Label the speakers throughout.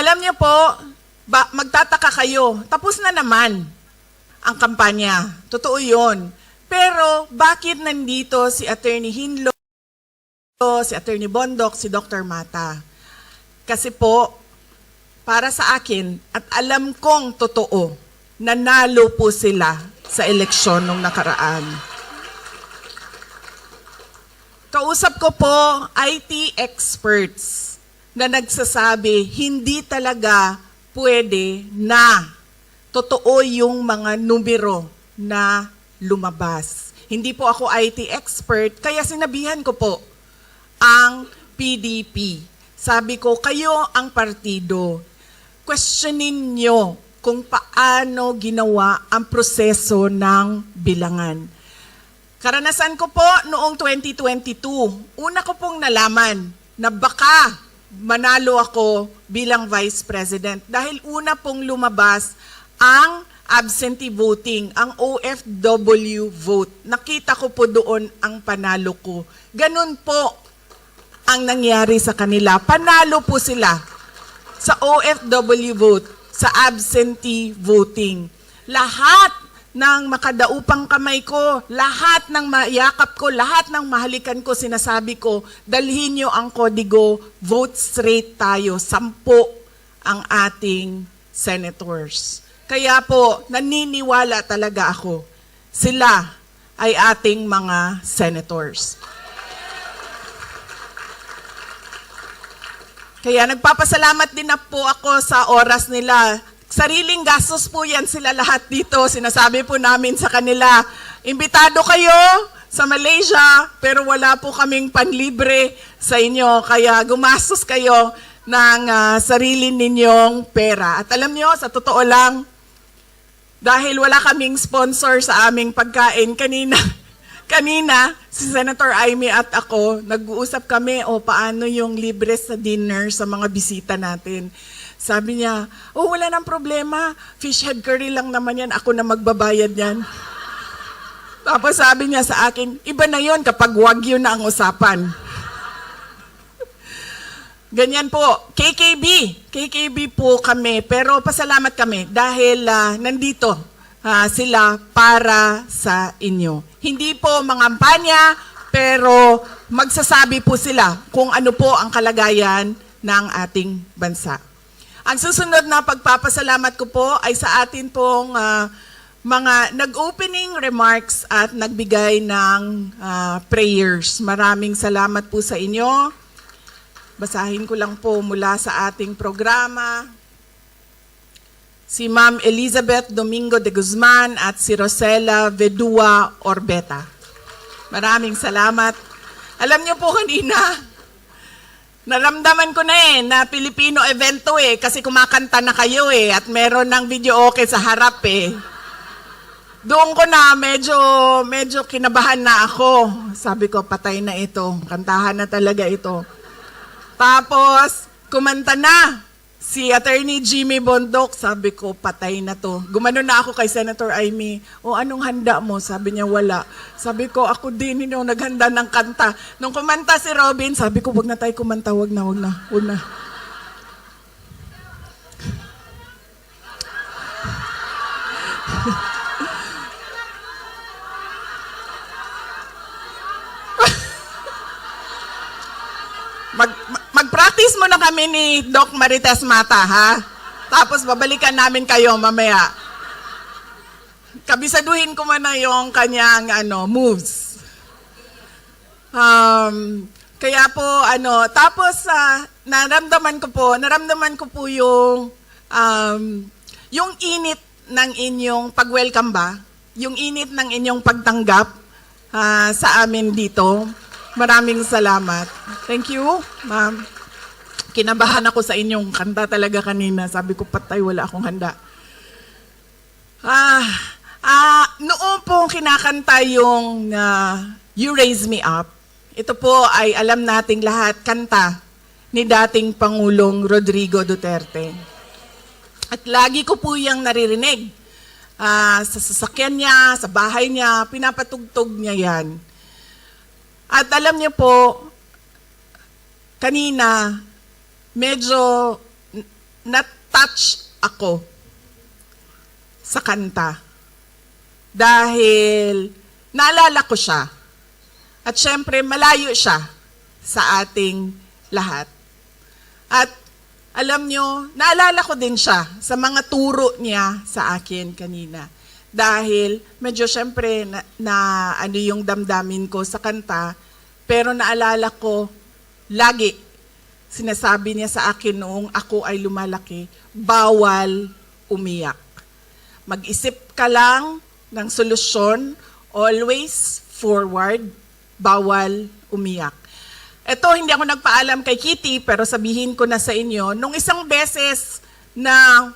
Speaker 1: Alam niyo po, magtataka kayo, tapos na naman ang kampanya. Totoo yun. Pero bakit nandito si Attorney Hinlo, si Attorney Bondoc, si Dr. Mata? Kasi po, para sa akin, at alam kong totoo, nanalo po sila sa eleksyon nung nakaraan. Kausap ko po IT experts na nagsasabi hindi talaga pwede na totoo yung mga numero na lumabas. Hindi po ako IT expert, kaya sinabihan ko po ang PDP. Sabi ko, kayo ang partido. Questionin nyo kung paano ginawa ang proseso ng bilangan. Karanasan ko po noong 2022, una ko pong nalaman na baka manalo ako bilang Vice President dahil una pong lumabas ang absentee voting, ang OFW vote. Nakita ko po doon ang panalo ko. Ganun po ang nangyari sa kanila. Panalo po sila sa OFW vote, sa absentee voting. Lahat ng makadaupang kamay ko, lahat ng mayakap ko, lahat ng mahalikan ko, sinasabi ko, dalhin nyo ang kodigo, vote straight tayo, 10 ang ating senators. Kaya po, naniniwala talaga ako, sila ay ating mga senators. Kaya nagpapasalamat din na po ako sa oras nila. Sariling gastos po yan sila lahat dito. Sinasabi po namin sa kanila, imbitado kayo sa Malaysia, pero wala po kaming panlibre sa inyo. Kaya gumastos kayo ng sarili ninyong pera. At alam nyo, sa totoo lang, dahil wala kaming sponsor sa aming pagkain, kanina, si Senator Amy at ako, nag-uusap kami o paano yung libre sa dinner sa mga bisita natin. Sabi niya, oh wala nang problema, fish head curry lang naman yan, ako na magbabayad yan. Tapos sabi niya sa akin, iba na yon kapag wagyu na ang usapan. Ganyan po, KKB po kami, pero pasalamat kami dahil nandito sila para sa inyo. Hindi po mangampanya, pero magsasabi po sila kung ano po ang kalagayan ng ating bansa. Ang susunod na pagpapasalamat ko po ay sa atin pong mga nag-opening remarks at nagbigay ng prayers. Maraming salamat po sa inyo. Basahin ko lang po mula sa ating programa. Si Ma'am Elizabeth Domingo de Guzman at si Rosela Vedua Orbeta. Maraming salamat. Alam niyo po kanina, naramdaman ko na na Pilipino event to kasi kumakanta na kayo at meron ng video okay sa harap Doon ko na medyo kinabahan na ako. Sabi ko, patay na ito. Kantahan na talaga ito. Tapos, kumanta na si Attorney Jimmy Bondoc. Sabi ko, patay na to. Gumano na ako kay Senator Amy. O anong handa mo? Sabi niya, wala. Sabi ko, ako din yung naghanda ng kanta. Nung kumanta si Robin, sabi ko, wag na tayo kumanta, wag na. Mag-practice muna kami ni Doc Marites Mata, ha? Tapos babalikan namin kayo mamaya. Kabisaduhin ko muna yung kanyang moves. Kaya po, tapos naramdaman ko po yung init ng inyong pag-welcome ba? Yung init ng inyong pagtanggap sa amin dito. Maraming salamat. Thank you, ma'am. Kinabahan ako sa inyong kanta talaga kanina. Sabi ko, patay, wala akong handa. Noon po kinakanta yung You Raise Me Up. Ito po ay alam nating lahat, kanta ni dating Pangulong Rodrigo Duterte. At lagi ko po yung naririnig. Sa sasakyan niya, sa bahay niya, pinapatugtog niya yan. At alam niyo po, kanina, medyo na-touch ako sa kanta. Dahil naalala ko siya. At syempre, malayo siya sa ating lahat. At alam nyo, naalala ko din siya sa mga turo niya sa akin kanina. Dahil medyo syempre na ano yung damdamin ko sa kanta, pero naalala ko lagi, sinasabi niya sa akin noong ako ay lumalaki, bawal umiyak. Mag-isip ka lang ng solusyon, always forward, bawal umiyak. Ito, hindi ako nagpaalam kay Kitty, pero sabihin ko na sa inyo, nung isang beses na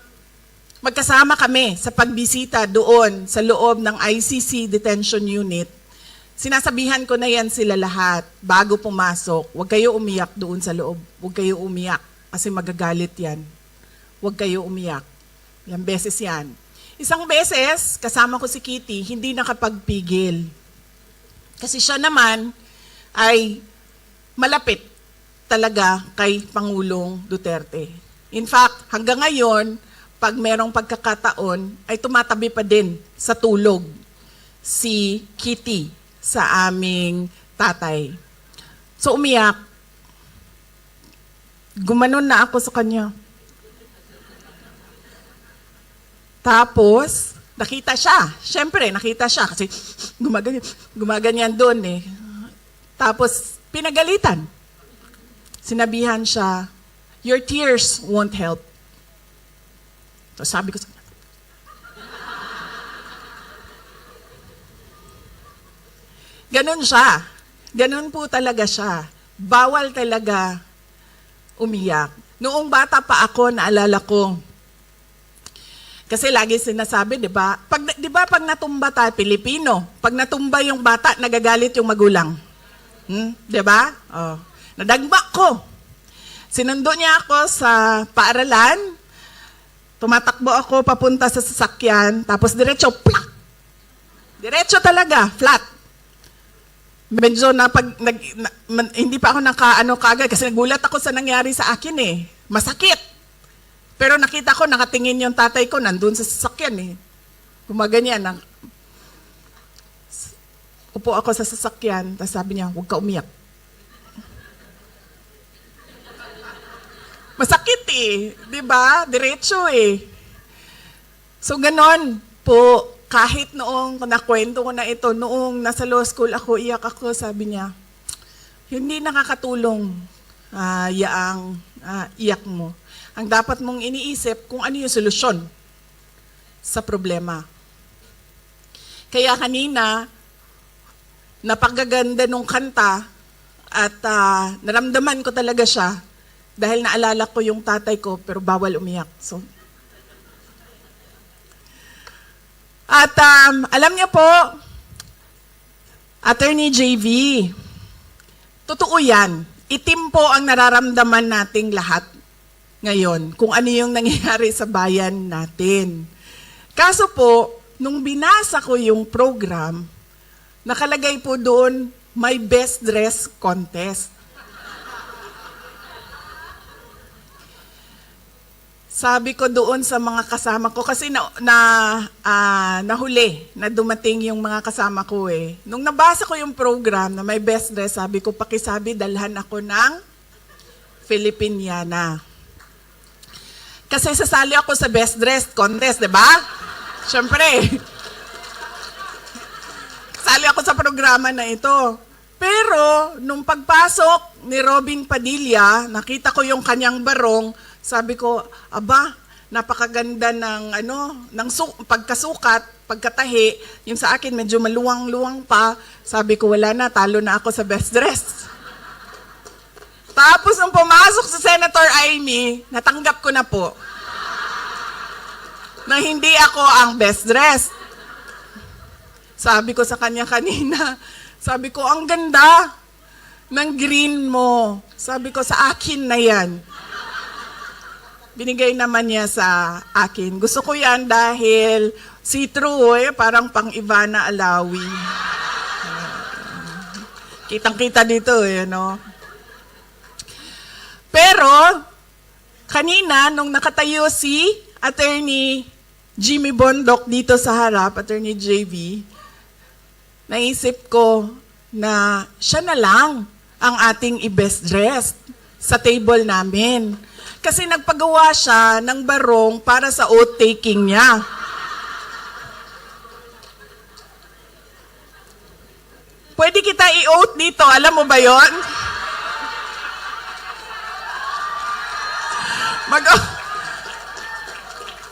Speaker 1: magkasama kami sa pagbisita doon sa loob ng ICC Detention Unit, sinasabihan ko na yan sila lahat bago pumasok, huwag kayo umiyak doon sa loob, huwag kayo umiyak kasi magagalit yan. Huwag kayo umiyak. Yan beses yan. Isang beses, kasama ko si Kitty, hindi nakapagpigil. Kasi siya naman ay malapit talaga kay Pangulong Duterte. In fact, hanggang ngayon, pag merong pagkakataon, ay tumatabi pa din sa tulog si Kitty sa aming tatay. So umiyak. Gumanon na ako sa kanya. Tapos, nakita siya. Siyempre, nakita siya kasi gumaganyan doon eh. Tapos, pinagalitan. Sinabihan siya, your tears won't help. So, sabi ko sa kanya, ganun siya. Ganun po talaga siya. Bawal talaga umiyak. Noong bata pa ako, naalala ko, kasi lagi sinasabi, di ba? Pag natumba tayo, Pilipino, pag natumba yung bata, nagagalit yung magulang. Di ba? Oh. Nadagma ko. Sinundo niya ako sa paaralan, tumatakbo ako papunta sa sasakyan, tapos diretso, plak! Diretso talaga, flat. Medyo hindi pa ako kagad kasi nagulat ako sa nangyari sa akin eh. Masakit. Pero nakita ko, nakatingin yung tatay ko, nandun sa sasakyan eh. Gumaganyan. Upo ako sa sasakyan, tapos sabi niya, huwag ka umiyak. Masakit eh, di ba? Diretso eh. So ganon po, kahit noong nakwento ko na ito, noong nasa law school ako, iyak ako, sabi niya, hindi nakakatulong yaang iyak mo. Ang dapat mong iniisip kung ano yung solusyon sa problema. Kaya kanina, napakaganda nung kanta at naramdaman ko talaga siya dahil naalala ko yung tatay ko pero bawal umiyak. So, at alam niyo po, Attorney JV, totoo yan. Itim po ang nararamdaman nating lahat ngayon kung ano yung nangyayari sa bayan natin. Kaso po, nung binasa ko yung program, nakalagay po doon, may best dress contest. Sabi ko doon sa mga kasama ko, kasi nahuli na dumating yung mga kasama ko eh. Nung nabasa ko yung program na may best dress, sabi ko, pakisabi, dalhan ako ng Filipiniana. Kasi sasali ako sa best dress contest, di ba? Siyempre. Sali ako sa programa na ito. Pero, nung pagpasok ni Robin Padilla, nakita ko yung kanyang barong, sabi ko, aba, napakaganda ng pagkasukat, pagkatahi. Yung sa akin, medyo maluwang-luwang pa. Sabi ko, wala na, talo na ako sa best dress. Tapos, nung pumasok si Senator Amy, natanggap ko na po na hindi ako ang best dress. Sabi ko sa kanya kanina, sabi ko, ang ganda ng green mo. Sabi ko, sa akin na yan. Binigay naman niya sa akin. Gusto ko yan dahil see-through parang pang Ivana Alawi. Kitang-kita dito no? Pero, Kanina, nung nakatayo si Attorney Jimmy Bondoc dito sa harap, Attorney JV, naisip ko na siya na lang ang ating i-best dressed sa table namin. Kasi nagpagawa siya ng barong para sa oath-taking niya. Pwede kita i-oath dito, alam mo ba yon?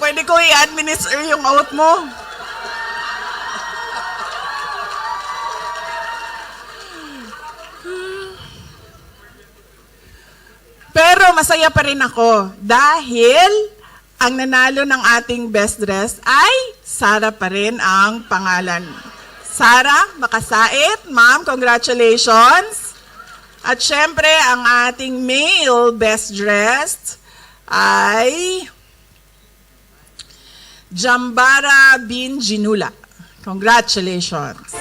Speaker 1: Pwede ko i-administer yung oath mo. Pero masaya pa rin ako dahil ang nanalo ng ating best dress ay Sara pa rin ang pangalan. Sara Makasait, ma'am, congratulations. At syempre, ang ating male best dressed ay Jambara bin Jinula. Congratulations.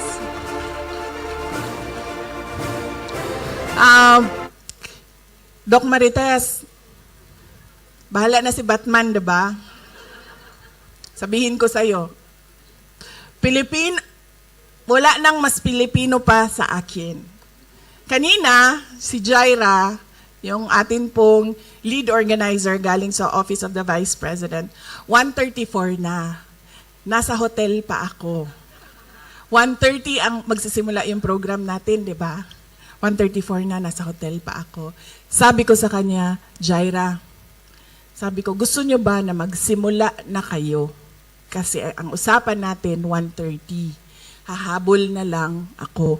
Speaker 1: Doc Marites, bahala na si Batman, diba? Sabihin ko sa'yo, wala nang mas Pilipino pa sa akin. Kanina, si Jaira, yung atin pong lead organizer galing sa Office of the Vice President, 1:34 na. Nasa hotel pa ako. 1:30 ang magsisimula yung program natin, di ba? 1:34 na, nasa hotel pa ako. Sabi ko sa kanya, Jaira, sabi ko, gusto nyo ba na magsimula na kayo? Kasi ang usapan natin, 1:30. Hahabol na lang ako.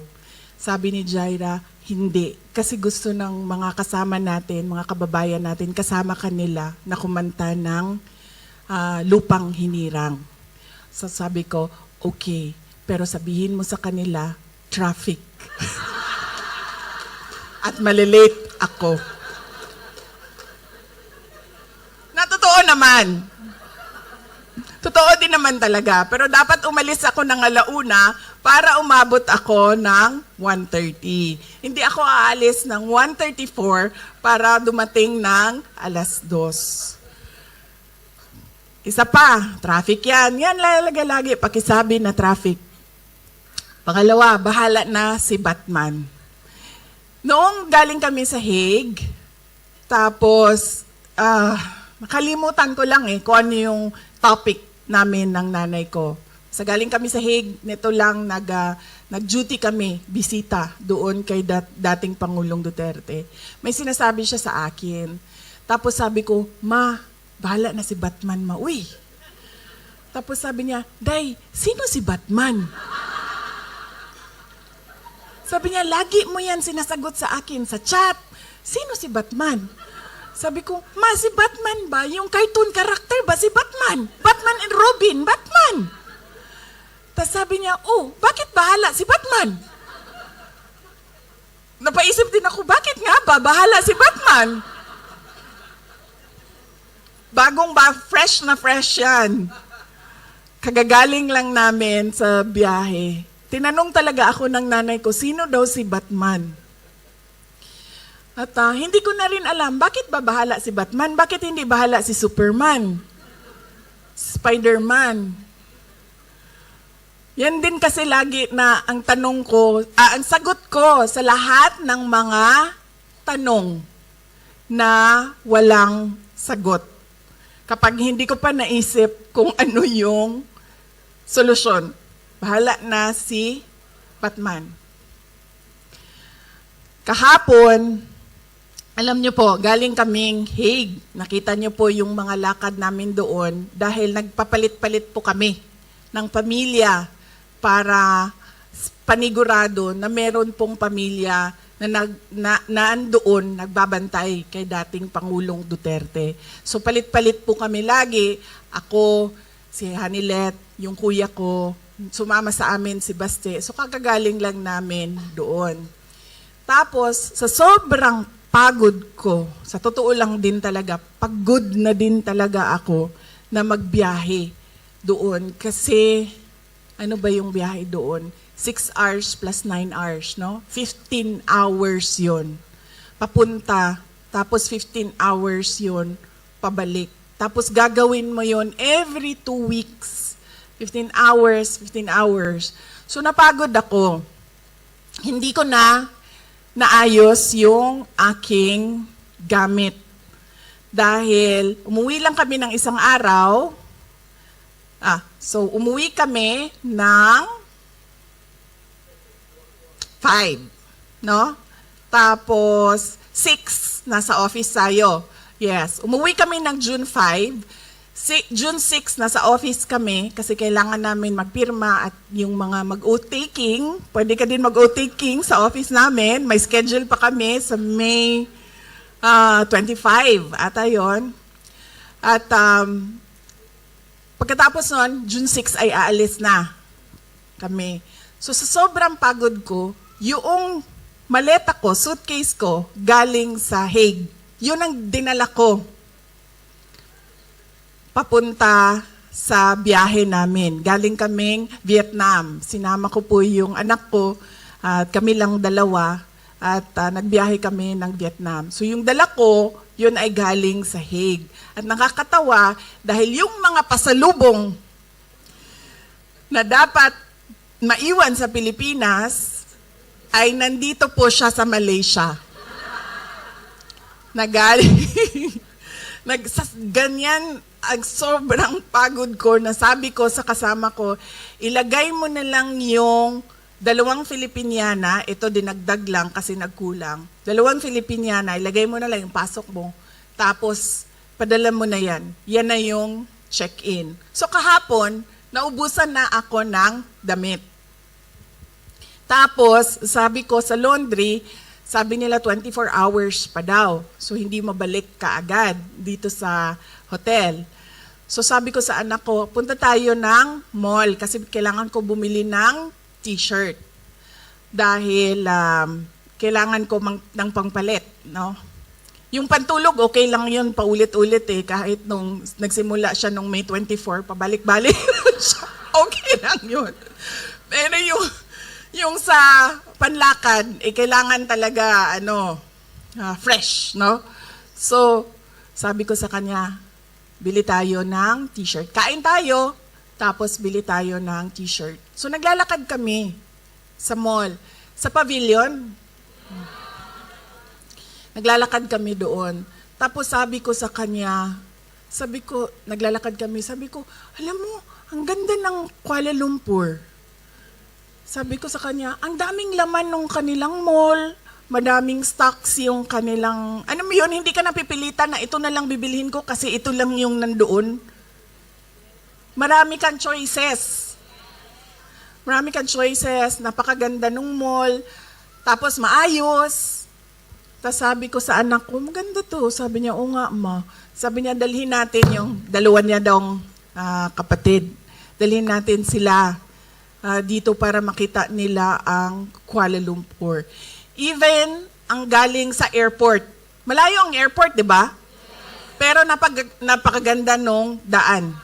Speaker 1: Sabi ni Jaira, hindi. Kasi gusto ng mga kasama natin, mga kababayan natin, kasama kanila na kumanta ng Lupang Hinirang. So sabi ko, okay. Pero sabihin mo sa kanila, traffic. At malilate ako. Totoo naman. Totoo din naman talaga. Pero dapat umalis ako ng 1:00 para umabot ako ng 1:30. Hindi ako aalis ng 1:34 para dumating ng 2:00. Isa pa, traffic yan. Yan lagi pakisabi na traffic. Pangalawa, bahala na si Batman. Noong galing kami sa Hague, tapos, nakalimutan ko lang kung ano yung topic namin ng nanay ko. Sa galing kami sa Hague, nito lang nag-duty kami, bisita doon kay dating Pangulong Duterte. May sinasabi siya sa akin. Tapos sabi ko, Ma, bahala na si Batman, Ma. Uy! Tapos sabi niya, Day, sino si Batman? Sabi niya, lagi mo yan sinasagot sa akin sa chat. Sino si Batman? Sabi ko, Ma, si Batman ba? Yung cartoon character ba si Batman? Batman and Robin, Batman. Tapos sabi niya, oh, bakit bahala si Batman? Napaisip din ako, bakit nga ba bahala si Batman? Fresh na fresh yan. Kagagaling lang namin sa biyahe. Tinanong talaga ako ng nanay ko, sino daw si Batman? At hindi ko na rin alam, bakit ba bahala si Batman? Bakit hindi bahala si Superman? Spider-Man? Yan din kasi lagi na ang tanong ko, ang sagot ko sa lahat ng mga tanong na walang sagot. Kapag hindi ko pa naisip kung ano yung solusyon. Bahala na si Batman. Kahapon, alam niyo po, galing kaming Hague. Nakita niyo po yung mga lakad namin doon dahil nagpapalit-palit po kami ng pamilya para panigurado na meron pong pamilya na naandoon, nagbabantay kay dating Pangulong Duterte. So palit-palit po kami lagi. Ako, si Hanilet, yung kuya ko, sumama sa amin si Baste. So kagagaling lang namin doon. Tapos, sa sobrang pagod ko, sa totoo lang din talaga, pagod na din talaga ako na magbiyahe doon. Kasi, ano ba yung biyahe doon? 6 hours plus 9 hours, no? 15 hours yon papunta. Tapos 15 hours yon pabalik. Tapos gagawin mo yon every 2 weeks. 15 hours, 15 hours. So napagod ako. Hindi ko na naayos yung aking gamit. Dahil umuwi lang kami ng isang araw. So umuwi kami ng 5, no? Tapos 6 nasa office tayo. Yes, umuwi kami ng June 5. June 6 nasa office kami kasi kailangan namin magpirma at yung mga mag-oath-taking, pwede ka din mag-oath-taking sa office namin. May schedule pa kami sa May 25 ata yun. At pagkatapos nun, June 6 ay aalis na kami. So sa sobrang pagod ko, yung maleta ko, suitcase ko, galing sa Hague. Yun ang dinala ko papunta sa biyahe namin. Galing kaming Vietnam. Sinama ko po yung anak ko at kami lang dalawa at nagbiyahe kami ng Vietnam. So yung dala ko, yun ay galing sa Hague. At nakakatawa dahil yung mga pasalubong na dapat maiwan sa Pilipinas ay nandito po siya sa Malaysia. Ganyan ang sobrang pagod ko na sabi ko sa kasama ko, ilagay mo na lang yung 2 Filipiniana, ito dinagdag lang kasi nagkulang. 2 Filipiniana, ilagay mo na lang yung pasok mo, tapos padala mo na yan. Yan na yung check-in. So kahapon, naubusan na ako ng damit. Tapos, sabi ko sa laundry, sabi nila 24 hours pa daw. So hindi mabalik kaagad dito sa hotel. So sabi ko sa anak ko, punta tayo ng mall kasi kailangan ko bumili ng t-shirt. Dahil kailangan ko ng pangpalit, no? Yung pantulog, okay lang yun, paulit-ulit eh. Kahit nung nagsimula siya nung May 24, pabalik-balik siya. Okay lang yun. Pero yung sa panlakad, kailangan talaga, fresh, no? So, sabi ko sa kanya, bili tayo ng t-shirt. Kain tayo, tapos bili tayo ng t-shirt. So, naglalakad kami sa mall. Sa pavilion. Naglalakad kami doon. Tapos sabi ko sa kanya, naglalakad kami, sabi ko, alam mo, ang ganda ng Kuala Lumpur. Sabi ko sa kanya, ang daming laman ng kanilang mall, madaming stocks yung kanilang, hindi ka napipilitan na ito na lang bibilhin ko kasi ito lang yung nandoon. Marami kang choices. Napakaganda nung mall, tapos maayos. Tapos sabi ko sa anak ko, maganda to. Sabi niya, oo nga ma. Sabi niya, dalhin natin yung 2 niya daw kapatid. Dalhin natin sila dito para makita nila ang Kuala Lumpur. Even ang galing sa airport. Malayo ang airport, di ba? Pero napakaganda nung daan.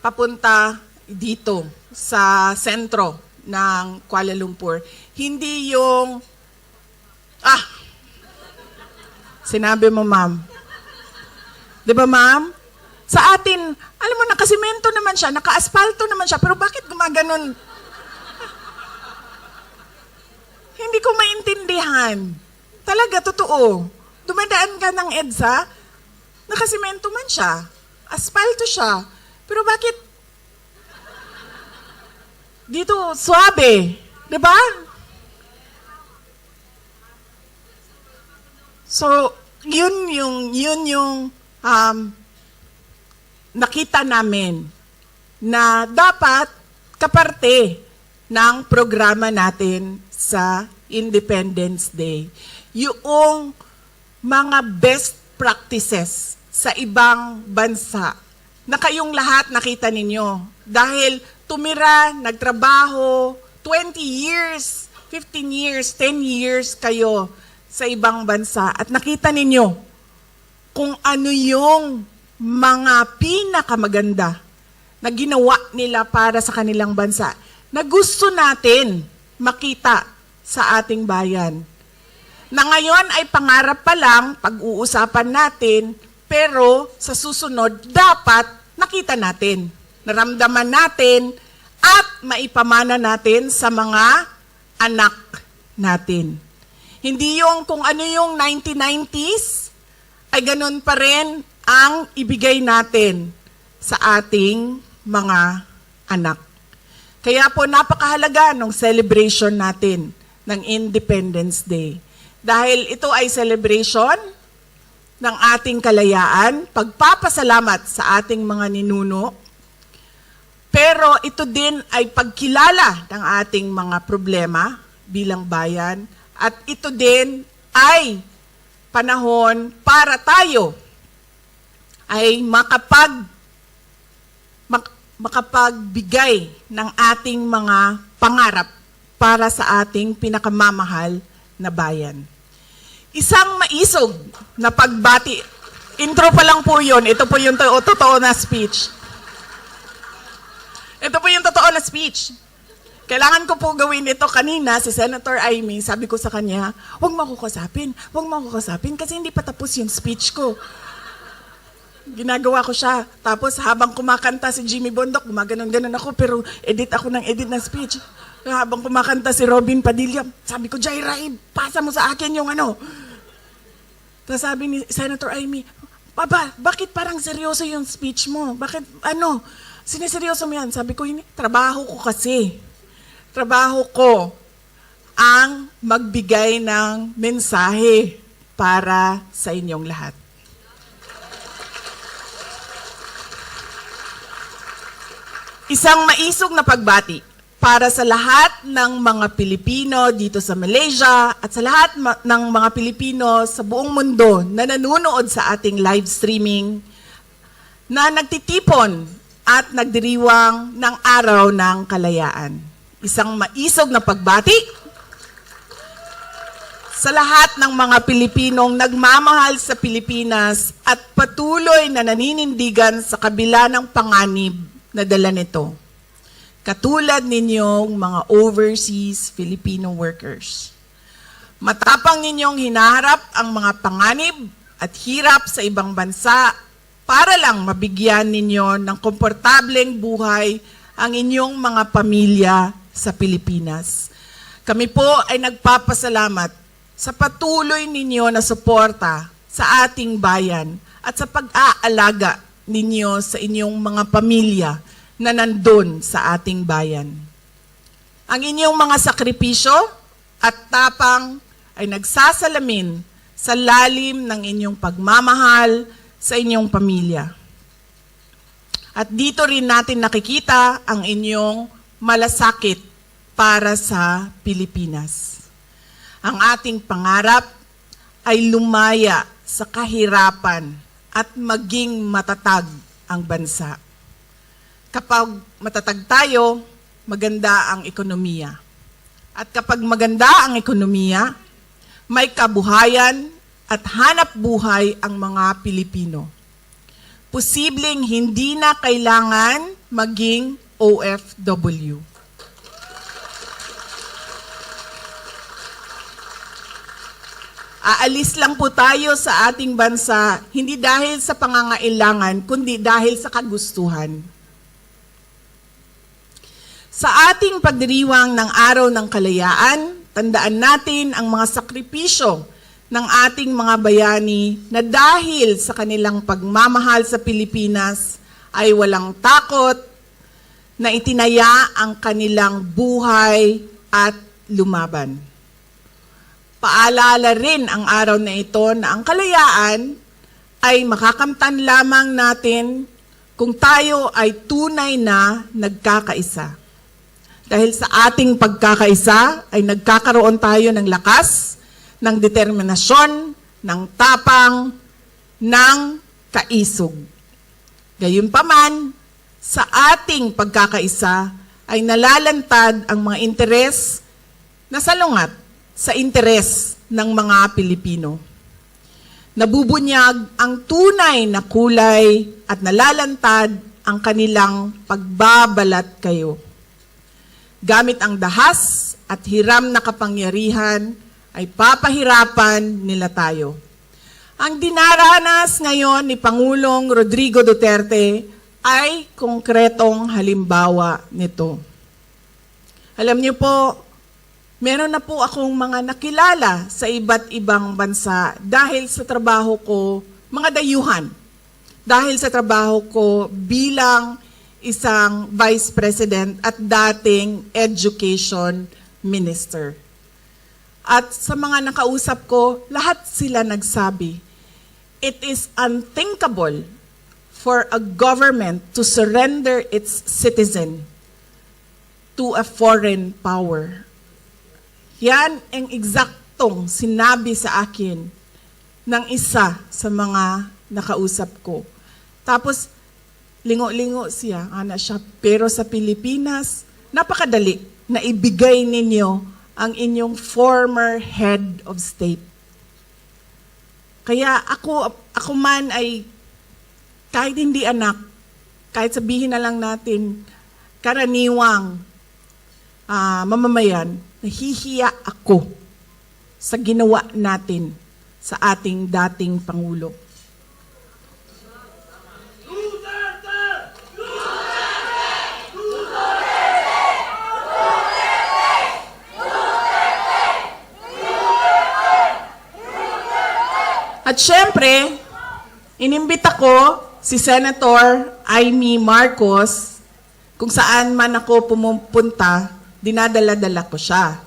Speaker 1: Papunta dito sa sentro ng Kuala Lumpur. Hindi yung sinabi mo, ma'am. Di ba, ma'am? Sa atin, alam mo, nakasimento naman siya, naka-asfalto naman siya, pero bakit gumaganon? Hindi ko maintindihan. Talaga, totoo. Dumadaan ka ng EDSA, nakasimento man siya, asfalto siya, pero bakit dito suabe? Di ba? So, yun yung nakita namin na dapat kaparte ng programa natin sa Independence Day. Yung mga best practices sa ibang bansa na kayong lahat nakita ninyo. Dahil tumira, nagtrabaho, 20 years, 15 years, 10 years kayo sa ibang bansa at nakita ninyo kung ano yung mga pinakamaganda na ginawa nila para sa kanilang bansa na gusto natin makita sa ating bayan. na ngayon ay pangarap pa lang, pag-uusapan natin, pero sa susunod, dapat nakita natin, naramdaman natin, at maipamana natin sa mga anak natin. Hindi yung kung ano yung 1990s, ay ganun pa rin ang ibigay natin sa ating mga anak. Kaya po napakahalaga ng celebration natin ng Independence Day. Dahil ito ay celebration ng ating kalayaan, pagpapasalamat sa ating mga ninuno, pero ito din ay pagkilala ng ating mga problema bilang bayan, at ito din ay panahon para tayo ay makapagbigay ng ating mga pangarap para sa ating pinakamamahal na bayan. Isang maisog na pagbati. Intro pa lang po yun. Ito po yung totoo na speech. Ito po yung totoo na speech. Kailangan ko po gawin ito kanina, si Senator Amy, sabi ko sa kanya, huwag mo ako kasapin kasi hindi pa tapos yung speech ko. Ginagawa ko siya. Tapos habang kumakanta si Jimmy Bondok, gumaganon-ganon ako, pero edit ng speech. Habang kumakanta si Robin Padilla, sabi ko, Jaira, pasa mo sa akin yung ano. Tapos sabi ni Senator Amy, Baba, bakit parang seryoso yung speech mo? Bakit, siniseryoso mo yan? Sabi ko, trabaho ko kasi. Trabaho ko ang magbigay ng mensahe para sa inyong lahat. Isang maisog na pagbati para sa lahat ng mga Pilipino dito sa Malaysia at sa lahat ng mga Pilipino sa buong mundo na nanonood sa ating live streaming na nagtitipon at nagdiriwang ng Araw ng Kalayaan. Isang maisog na pagbati sa lahat ng mga Pilipinong nagmamahal sa Pilipinas at patuloy na naninindigan sa kabila ng panganib na dala nito. Katulad ninyong mga overseas Filipino workers. Matapang ninyong hinaharap ang mga panganib at hirap sa ibang bansa para lang mabigyan ninyo ng komportableng buhay ang inyong mga pamilya sa Pilipinas. Kami po ay nagpapasalamat sa patuloy ninyo na suporta sa ating bayan at sa pag-aalaga ninyo sa inyong mga pamilya na nandun sa ating bayan. Ang inyong mga sakripisyo at tapang ay nagsasalamin sa lalim ng inyong pagmamahal sa inyong pamilya. At dito rin natin nakikita ang inyong malasakit para sa Pilipinas. Ang ating pangarap ay lumaya sa kahirapan at maging matatag ang bansa. Kapag matatag tayo, maganda ang ekonomiya. At kapag maganda ang ekonomiya, may kabuhayan at hanap buhay ang mga Pilipino. Posibleng hindi na kailangan maging OFW. Aalis lang po tayo sa ating bansa, hindi dahil sa pangangailangan, kundi dahil sa kagustuhan. Sa ating pagdiriwang ng Araw ng Kalayaan, tandaan natin ang mga sakripisyo ng ating mga bayani na dahil sa kanilang pagmamahal sa Pilipinas ay walang takot na itinaya ang kanilang buhay at lumaban. Paalala rin ang araw na ito na ang kalayaan ay makakamtan lamang natin kung tayo ay tunay na nagkakaisa. Dahil sa ating pagkakaisa ay nagkakaroon tayo ng lakas, ng determinasyon, ng tapang, ng kaisog. Gayunpaman, sa ating pagkakaisa ay nalalantad ang mga interes na salungat sa interes ng mga Pilipino. Nabubunyag ang tunay na kulay at nalalantad ang kanilang pagbabalat kayo. Gamit ang dahas at hiram na kapangyarihan ay papahirapan nila tayo. Ang dinaranas ngayon ni Pangulong Rodrigo Duterte ay konkretong halimbawa nito. Alam niyo po, meron na po akong mga nakilala sa iba't ibang bansa dahil sa trabaho ko, mga dayuhan, dahil sa trabaho ko bilang isang Vice President at dating Education Minister. At sa mga nakausap ko, lahat sila nagsabi, it is unthinkable for a government to surrender its citizen to a foreign power. Yan ang eksaktong sinabi sa akin ng isa sa mga nakausap ko. Tapos, lingo-lingo siya, pero sa Pilipinas, napakadali na ibigay ninyo ang inyong former head of state. Kaya ako man ay, kahit hindi anak, kahit sabihin na lang natin, karaniwang mamamayan, nahihiya ako sa ginawa natin sa ating dating Pangulo. At syempre, inimbita ko si Senator Amy Marcos, kung saan man ako pumupunta, dinadala-dala ko siya.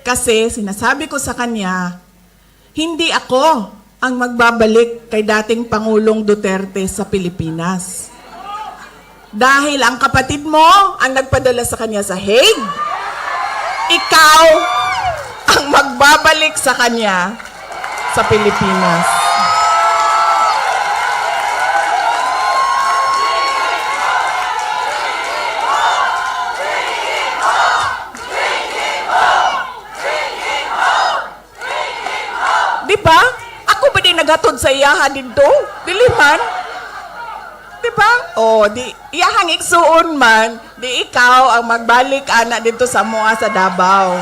Speaker 1: Kasi sinasabi ko sa kanya, hindi ako ang magbabalik kay dating Pangulong Duterte sa Pilipinas. Dahil ang kapatid mo ang nagpadala sa kanya sa Hague, ikaw ang magbabalik sa kanya sa Pilipinas. Diba? Ako ba din naghatod sa iyahan dito? Diliman? Diba? Di iyahang igsuon man, di ikaw ang magbalik ana dito sa mua sa Davao.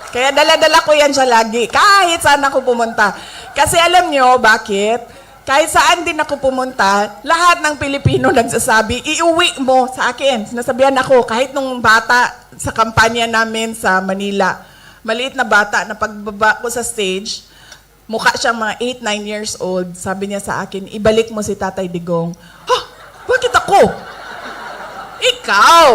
Speaker 1: Kaya dala-dala ko yan siya lagi, kahit saan ako pumunta. Kasi alam nyo, bakit? Kahit saan din ako pumunta, lahat ng Pilipino nagsasabi, iuwi mo sa akin. Sinasabihan ako, kahit nung bata sa kampanya namin sa Manila, maliit na bata na pagbaba ko sa stage, mukha siyang mga 8-9 years old, sabi niya sa akin, ibalik mo si Tatay Digong. Ha? Bakit ako? Ikaw!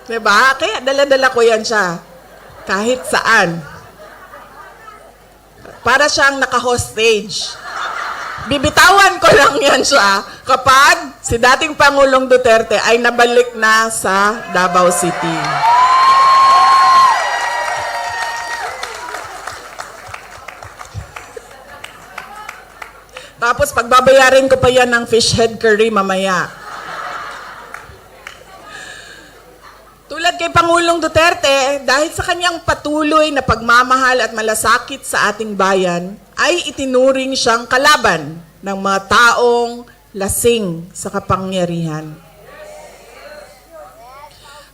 Speaker 1: Diba? Kaya dala-dala ko yan siya. Kahit saan. Para siyang naka-hostage. Bibitawan ko lang yan siya kapag si dating Pangulong Duterte ay nabalik na sa Davao City. Tapos pagbabayarin ko pa yan ng fish head curry mamaya. Tulad kay Pangulong Duterte, dahil sa kanyang patuloy na pagmamahal at malasakit sa ating bayan, ay itinuring siyang kalaban ng mga taong lasing sa kapangyarihan.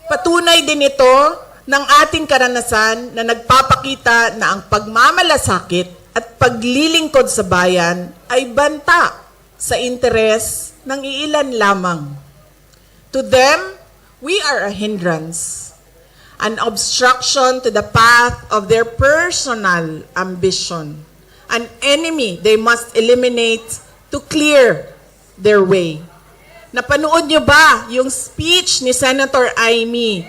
Speaker 1: Patunay din ito ng ating karanasan na nagpapakita na ang pagmamalasakit at paglilingkod sa bayan ay banta sa interes ng iilan lamang. To them, we are a hindrance, an obstruction to the path of their personal ambition, an enemy they must eliminate to clear their way. Napanood niyo ba yung speech ni Senator Amy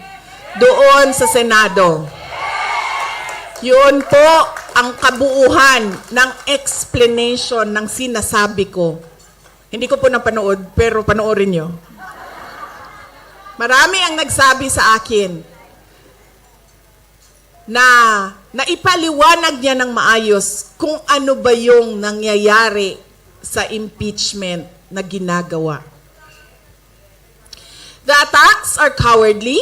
Speaker 1: doon sa Senado? Yun po ang kabuuhan ng explanation ng sinasabi ko. Hindi ko po napanood, pero panoorin niyo. Marami ang nagsabi sa akin na naipaliwanag niya ng maayos kung ano ba yung nangyayari sa impeachment na ginagawa. The attacks are cowardly,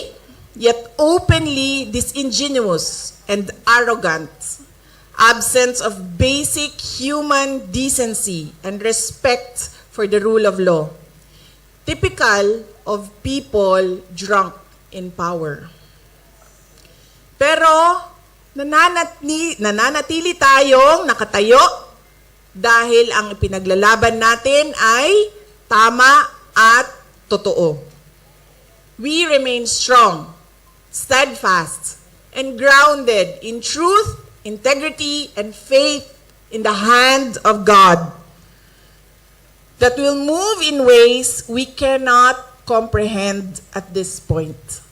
Speaker 1: yet openly disingenuous and arrogant, absence of basic human decency and respect for the rule of law. typical of people drunk in power. Pero nananatili tayong nakatayo dahil ang ipinaglalaban natin ay tama at totoo. We remain strong, steadfast, and grounded in truth, integrity, and faith in the hand of God that will move in ways we cannot comprehend at this point.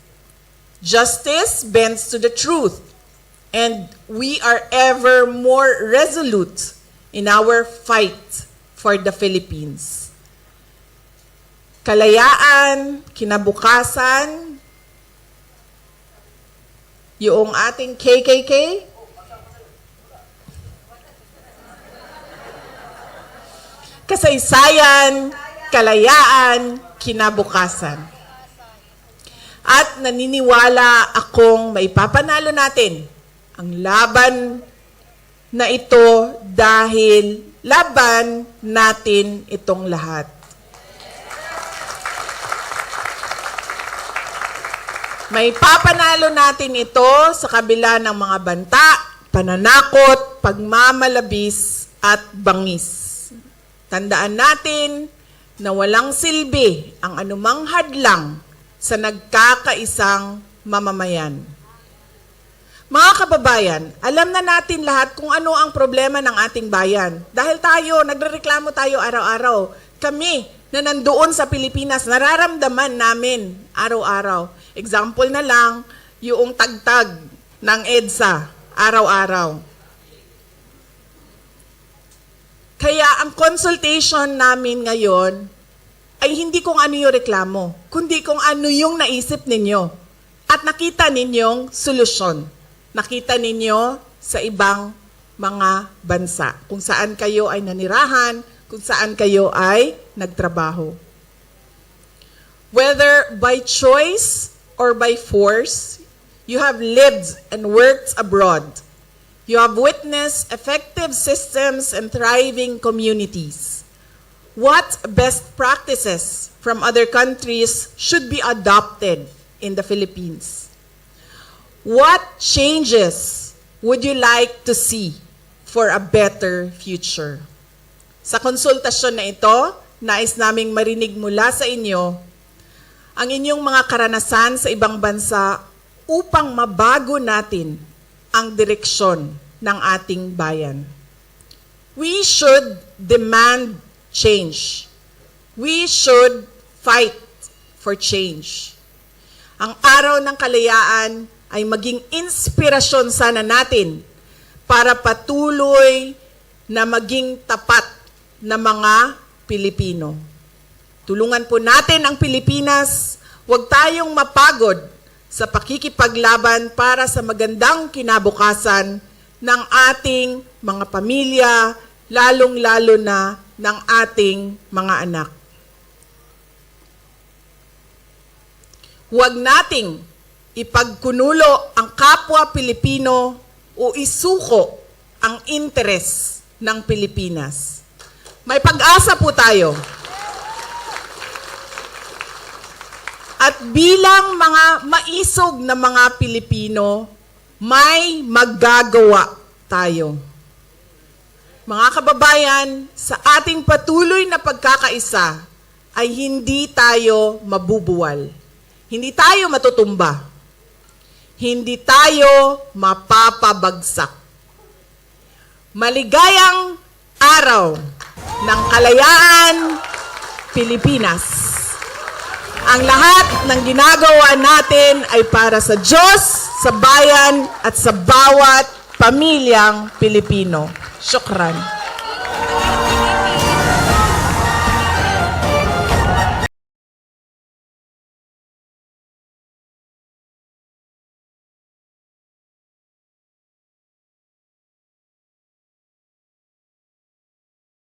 Speaker 1: Justice bends to the truth, and we are ever more resolute in our fight for the Philippines. Kalayaan, kinabukasan, yung ating KKK, kasaysayan, kalayaan, kinabukasan. At naniniwala akong maipapanalo natin ang laban na ito dahil laban natin itong lahat. Maipapanalo natin ito sa kabila ng mga banta, pananakot, pagmamalabis at bangis. Tandaan natin na walang silbi ang anumang hadlang sa nagkakaisang mamamayan. Mga kababayan, alam na natin lahat kung ano ang problema ng ating bayan. Dahil nagrereklamo tayo araw-araw. Kami na nandoon sa Pilipinas, nararamdaman namin araw-araw. Example na lang, yung tagtag ng EDSA araw-araw. Kaya ang consultation namin ngayon ay hindi kung ano yung reklamo, kundi kung ano yung naisip ninyo at nakita ninyong solusyon. Nakita ninyo sa ibang mga bansa, kung saan kayo ay nanirahan, kung saan kayo ay nagtrabaho. Whether by choice or by force, you have lived and worked abroad. You have witnessed effective systems and thriving communities. What best practices from other countries should be adopted in the Philippines? What changes would you like to see for a better future? Sa konsultasyon na ito, nais naming marinig mula sa inyo ang inyong mga karanasan sa ibang bansa upang mabago natin ang direksyon ng ating bayan. We should demand change. We should fight for change. Ang araw ng kalayaan ay maging inspirasyon sana natin para patuloy na maging tapat na mga Pilipino. Tulungan po natin ang Pilipinas, huwag tayong mapagod sa pakikipaglaban para sa magandang kinabukasan ng ating mga pamilya, lalong-lalo na ng ating mga anak. Huwag nating ipagkunulo ang kapwa Pilipino o isuko ang interes ng Pilipinas. May pag-asa po tayo. At bilang mga maisog na mga Pilipino, may maggagawa tayo. Mga kababayan, sa ating patuloy na pagkakaisa ay hindi tayo mabubuwal. Hindi tayo matutumba. Hindi tayo mapapabagsak. Maligayang araw ng kalayaan, Pilipinas. Ang lahat ng ginagawa natin ay para sa Diyos, sa bayan, at sa bawat pamilyang Pilipino. Syukran.